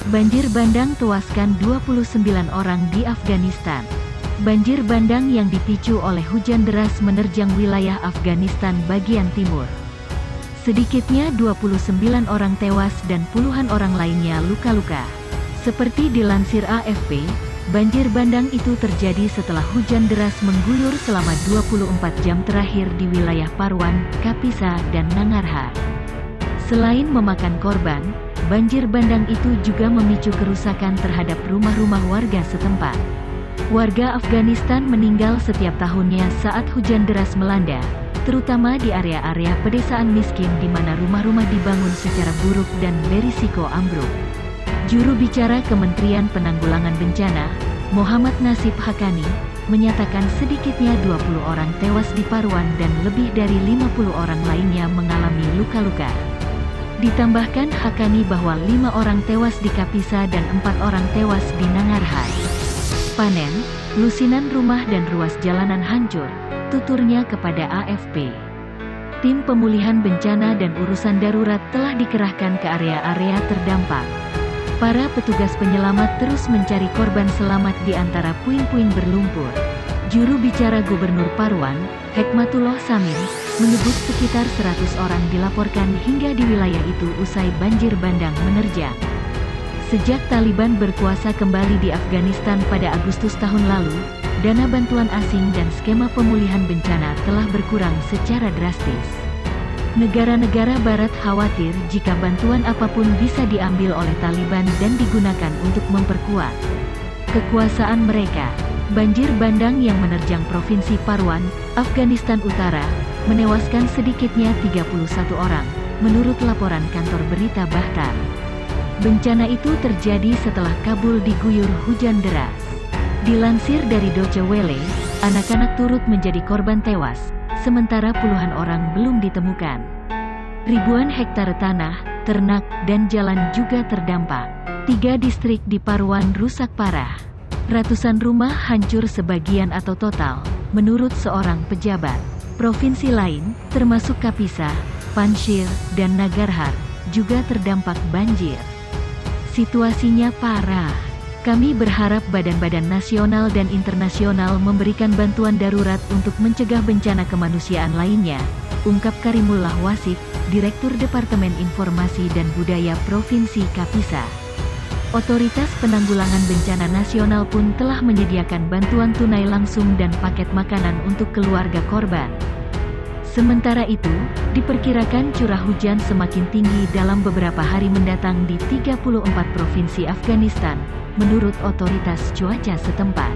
Banjir bandang tewaskan 29 orang di Afghanistan. Banjir bandang yang dipicu oleh hujan deras menerjang wilayah Afghanistan bagian timur. Sedikitnya 29 orang tewas dan puluhan orang lainnya luka-luka. Seperti dilansir AFP, banjir bandang itu terjadi setelah hujan deras mengguyur selama 24 jam terakhir di wilayah Parwan, Kapisa, dan Nangarhar. Selain memakan korban, banjir bandang itu juga memicu kerusakan terhadap rumah-rumah warga setempat. Warga Afghanistan meninggal setiap tahunnya saat hujan deras melanda, terutama di area-area pedesaan miskin di mana rumah-rumah dibangun secara buruk dan berisiko ambruk. Juru bicara Kementerian Penanggulangan Bencana, Muhammad Nasib Haqqani, menyatakan sedikitnya 20 orang tewas di Parwan dan lebih dari 50 orang lainnya mengalami luka-luka. Ditambahkan Haqqani bahwa 5 orang tewas di Kapisa dan 4 orang tewas di Nangarhar. Panen, lusinan rumah dan ruas jalanan hancur, tuturnya kepada AFP. Tim pemulihan bencana dan urusan darurat telah dikerahkan ke area-area terdampak. Para petugas penyelamat terus mencari korban selamat di antara puing-puing berlumpur. Juru bicara Gubernur Parwan, Hekmatullah Samin, menyebut sekitar 100 orang dilaporkan hingga di wilayah itu usai banjir bandang menerjang. Sejak Taliban berkuasa kembali di Afghanistan pada Agustus tahun lalu, dana bantuan asing dan skema pemulihan bencana telah berkurang secara drastis. Negara-negara Barat khawatir jika bantuan apapun bisa diambil oleh Taliban dan digunakan untuk memperkuat kekuasaan mereka. Banjir bandang yang menerjang Provinsi Parwan, Afghanistan Utara, menewaskan sedikitnya 31 orang, menurut laporan kantor berita Bahtar. Bencana itu terjadi setelah Kabul diguyur hujan deras. Dilansir dari Deutsche Welle, anak-anak turut menjadi korban tewas, sementara puluhan orang belum ditemukan. Ribuan hektare tanah, ternak, dan jalan juga terdampak. 3 distrik di Parwan rusak parah. Ratusan rumah hancur sebagian atau total, menurut seorang pejabat. Provinsi lain, termasuk Kapisa, Panjshir, dan Nangarhar, juga terdampak banjir. Situasinya parah. Kami berharap badan-badan nasional dan internasional memberikan bantuan darurat untuk mencegah bencana kemanusiaan lainnya, ungkap Karimullah Wasik, Direktur Departemen Informasi dan Budaya Provinsi Kapisa. Otoritas Penanggulangan Bencana Nasional pun telah menyediakan bantuan tunai langsung dan paket makanan untuk keluarga korban. Sementara itu, diperkirakan curah hujan semakin tinggi dalam beberapa hari mendatang di 34 provinsi Afghanistan, menurut otoritas cuaca setempat.